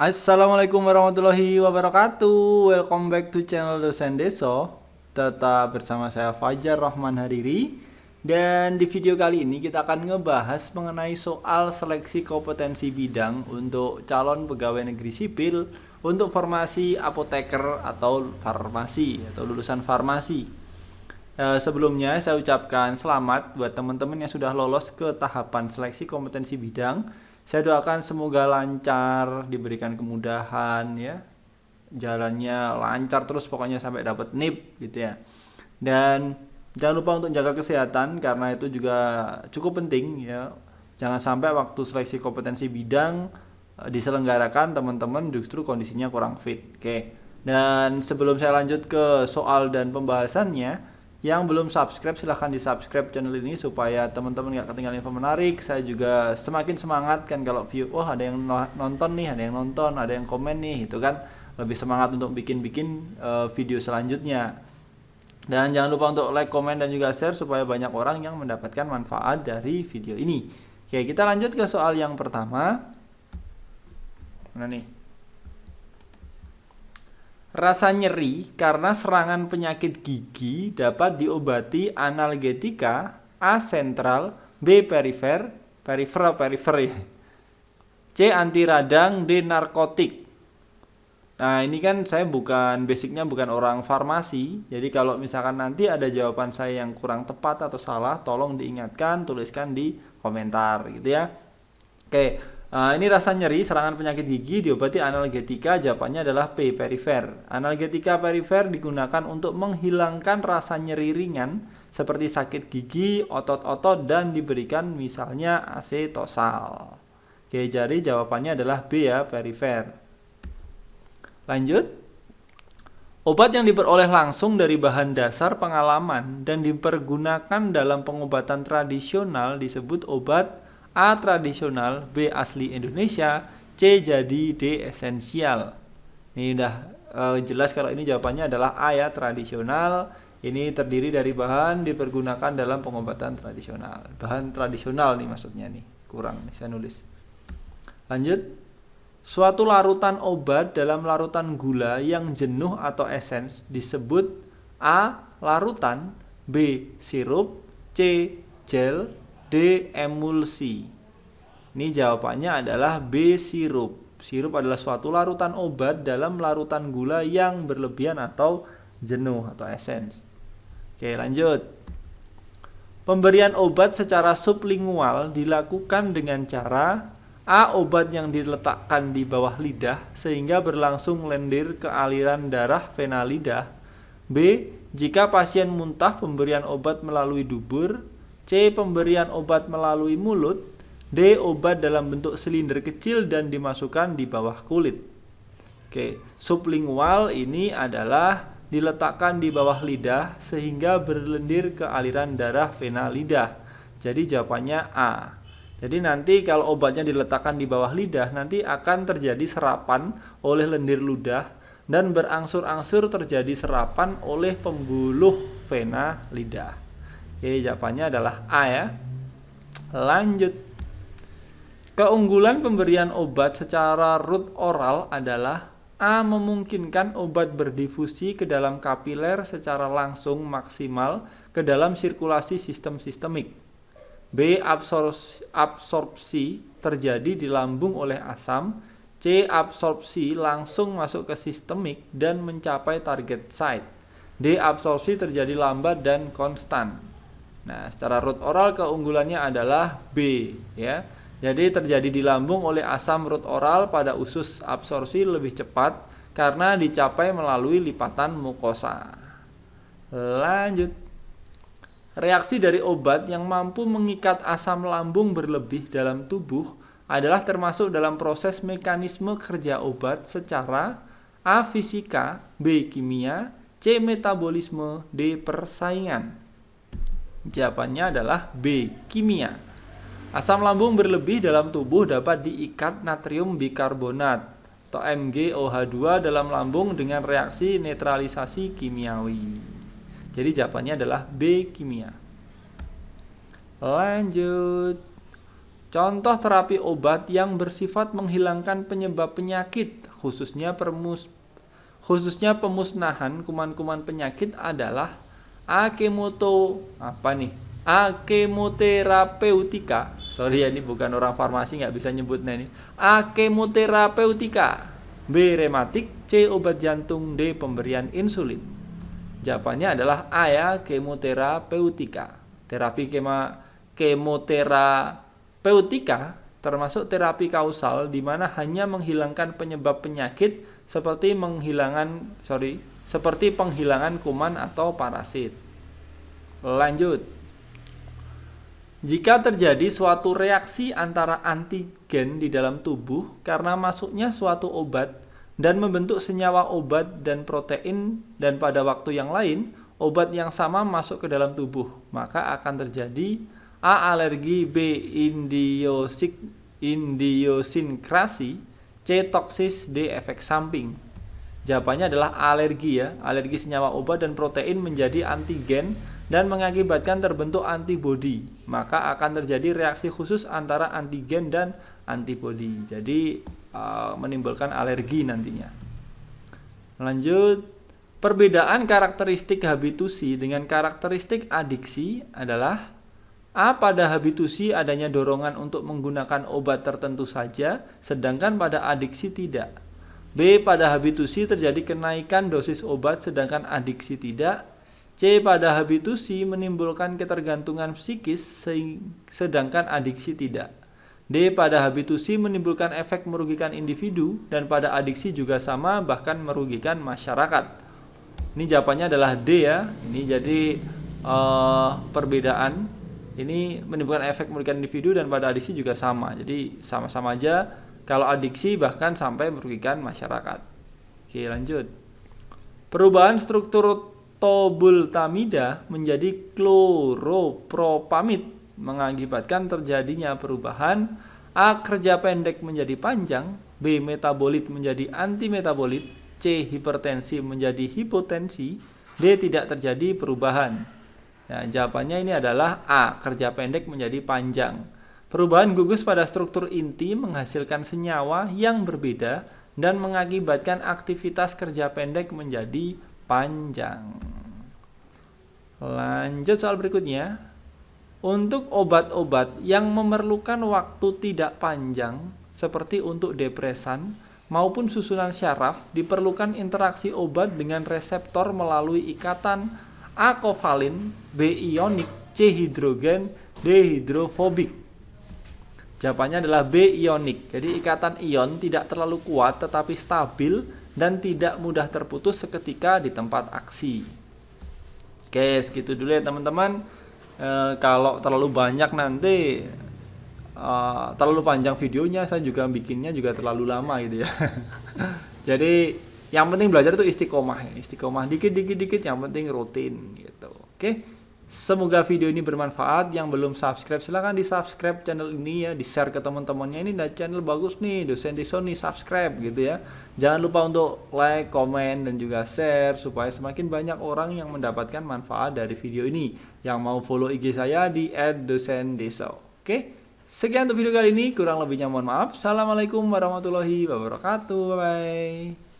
Assalamualaikum warahmatullahi wabarakatuh. Welcome back to channel Dosen Deso. Tetap bersama saya Fajar Rahman Hariri. Dan di video kali ini kita akan ngebahas mengenai soal seleksi kompetensi bidang untuk calon pegawai negeri sipil untuk formasi apoteker atau farmasi atau lulusan farmasi. Sebelumnya saya ucapkan selamat buat teman-teman yang sudah lolos ke tahapan seleksi kompetensi bidang. Saya doakan semoga lancar, diberikan kemudahan ya. Jalannya lancar terus pokoknya sampai dapat NIP gitu ya. Dan jangan lupa untuk jaga kesehatan karena itu juga cukup penting ya. Jangan sampai waktu seleksi kompetensi bidang diselenggarakan teman-teman justru kondisinya kurang fit. Oke. Dan sebelum saya lanjut ke soal dan pembahasannya, yang belum subscribe silahkan di subscribe channel ini supaya teman-teman gak ketinggalan info menarik. Saya juga semakin semangat kan kalau view, oh ada yang nonton nih, ada yang nonton, ada yang komen nih, itu kan lebih semangat untuk bikin video selanjutnya. Dan jangan lupa untuk like, komen, dan juga share supaya banyak orang yang mendapatkan manfaat dari video ini. Oke, kita lanjut ke soal yang pertama. Mana nih? Rasa nyeri karena serangan penyakit gigi dapat diobati analgetika A. Sentral, B. Perifer ya. C. Anti radang, D. Narkotik. Nah ini kan saya basicnya bukan orang farmasi. Jadi kalau misalkan nanti ada jawaban saya yang kurang tepat atau salah, tolong diingatkan, tuliskan di komentar gitu ya. Oke. Ini rasa nyeri serangan penyakit gigi diobati analgetika, jawabannya adalah P. Perifer. Analgetika perifer digunakan untuk menghilangkan rasa nyeri ringan seperti sakit gigi, otot-otot, dan diberikan misalnya asetosal. Oke, jadi jawabannya adalah B ya, perifer. Lanjut. Obat yang diperoleh langsung dari bahan dasar pengalaman dan dipergunakan dalam pengobatan tradisional disebut obat A. Tradisional, B. Asli Indonesia, C. Jadi, D. Esensial. Ini udah jelas kalau ini jawabannya adalah A ya, tradisional. Ini terdiri dari bahan dipergunakan dalam pengobatan tradisional. Bahan tradisional nih maksudnya nih, kurang nih saya nulis. Lanjut. Suatu larutan obat dalam larutan gula yang jenuh atau esens disebut A. Larutan, B. Sirup, C. Gel, D. Emulsi. Ini jawabannya adalah B. Sirup. Sirup adalah suatu larutan obat dalam larutan gula yang berlebihan atau jenuh atau esens. Oke, lanjut. Pemberian obat secara sublingual dilakukan dengan cara A. Obat yang diletakkan di bawah lidah sehingga berlangsung lendir ke aliran darah vena lidah. B. Jika pasien muntah, pemberian obat melalui dubur. C. Pemberian obat melalui mulut. D. Obat dalam bentuk silinder kecil dan dimasukkan di bawah kulit. Oke, sublingual ini adalah diletakkan di bawah lidah sehingga berlendir ke aliran darah vena lidah. Jadi jawabannya A. Jadi nanti kalau obatnya diletakkan di bawah lidah, nanti akan terjadi serapan oleh lendir ludah dan berangsur-angsur terjadi serapan oleh pembuluh vena lidah. Oke, jawabannya adalah A ya. Lanjut. Keunggulan pemberian obat secara route oral adalah A. Memungkinkan obat berdifusi ke dalam kapiler secara langsung maksimal ke dalam sirkulasi sistem sistemik. B. Absorpsi terjadi di lambung oleh asam. C. Absorpsi langsung masuk ke sistemik dan mencapai target site. D. Absorpsi terjadi lambat dan konstan. Nah, secara route oral keunggulannya adalah B ya. Jadi terjadi di lambung oleh asam route oral pada usus absorpsi lebih cepat karena dicapai melalui lipatan mukosa. Lanjut. Reaksi dari obat yang mampu mengikat asam lambung berlebih dalam tubuh adalah termasuk dalam proses mekanisme kerja obat secara A. Fisika, B. Kimia, C. Metabolisme, D. Persaingan. Jawabannya adalah B. Kimia. Asam lambung berlebih dalam tubuh dapat diikat natrium bikarbonat atau MgOH2 dalam lambung dengan reaksi netralisasi kimiawi. Jadi jawabannya adalah B. Kimia. Lanjut. Contoh terapi obat yang bersifat menghilangkan penyebab penyakit, khususnya pemusnahan kuman-kuman penyakit adalah akemoterapeutika. Sorry ya, ini bukan orang farmasi, nggak bisa nyebutnya ini. Akemoterapeutika. B. Rematik. C. Obat jantung. D. Pemberian insulin. Jawabannya adalah A ya, kemoterapeutika. Terapi kemoterapeutika termasuk terapi kausal di mana hanya menghilangkan penyebab penyakit seperti penghilangan kuman atau parasit. Lanjut. Jika terjadi suatu reaksi antara antigen di dalam tubuh karena masuknya suatu obat dan membentuk senyawa obat dan protein, dan pada waktu yang lain obat yang sama masuk ke dalam tubuh, maka akan terjadi A. Alergi, B. Idiosinkrasi, C. Toksis, D. Efek samping. Jawabannya adalah alergi ya. Alergi senyawa obat dan protein menjadi antigen dan mengakibatkan terbentuk antibodi, maka akan terjadi reaksi khusus antara antigen dan antibodi. Jadi menimbulkan alergi nantinya. Lanjut, perbedaan karakteristik habitusi dengan karakteristik adiksi adalah A. Pada habitusi adanya dorongan untuk menggunakan obat tertentu saja, sedangkan pada adiksi tidak. B. Pada habitusi terjadi kenaikan dosis obat, sedangkan adiksi tidak. C. Pada habitusi menimbulkan ketergantungan psikis, sedangkan adiksi tidak. D. Pada habitusi menimbulkan efek merugikan individu, dan pada adiksi juga sama, bahkan merugikan masyarakat. Ini jawabannya adalah D ya. Ini jadi perbedaan. Ini menimbulkan efek merugikan individu dan pada adiksi juga sama. Jadi sama-sama aja. Kalau adiksi bahkan sampai merugikan masyarakat. Oke, lanjut. Perubahan struktur tobultamida menjadi kloropropamid mengakibatkan terjadinya perubahan A. Kerja pendek menjadi panjang, B. Metabolit menjadi antimetabolit, C. Hipertensi menjadi hipotensi, D. Tidak terjadi perubahan. Ya, jawabannya ini adalah A. Kerja pendek menjadi panjang. Perubahan gugus pada struktur inti menghasilkan senyawa yang berbeda dan mengakibatkan aktivitas kerja pendek menjadi panjang. Lanjut soal berikutnya. Untuk obat-obat yang memerlukan waktu tidak panjang seperti untuk depresan maupun susunan syaraf, diperlukan interaksi obat dengan reseptor melalui ikatan A. Kovalin, B. Ionik, C. Hidrogen, D. Hidrofobik. Jawabannya adalah B. Ionik. Jadi ikatan ion tidak terlalu kuat tetapi stabil dan tidak mudah terputus seketika di tempat aksi. Oke, segitu dulu ya teman-teman. Kalau terlalu banyak nanti terlalu panjang videonya, saya juga bikinnya juga terlalu lama gitu ya. Jadi yang penting belajar itu istiqomah ya. Istiqomah dikit-dikit, yang penting rutin gitu. Oke. Semoga video ini bermanfaat. Yang belum subscribe silahkan di subscribe channel ini ya, di share ke teman-temannya. Ini ada channel bagus nih, dosen Dison nih, subscribe gitu ya. Jangan lupa untuk like, komen, dan juga share supaya semakin banyak orang yang mendapatkan manfaat dari video ini. Yang mau follow IG saya di @dosendeso. Oke, sekian untuk video kali ini. Kurang lebihnya mohon maaf. Assalamualaikum warahmatullahi wabarakatuh. Bye.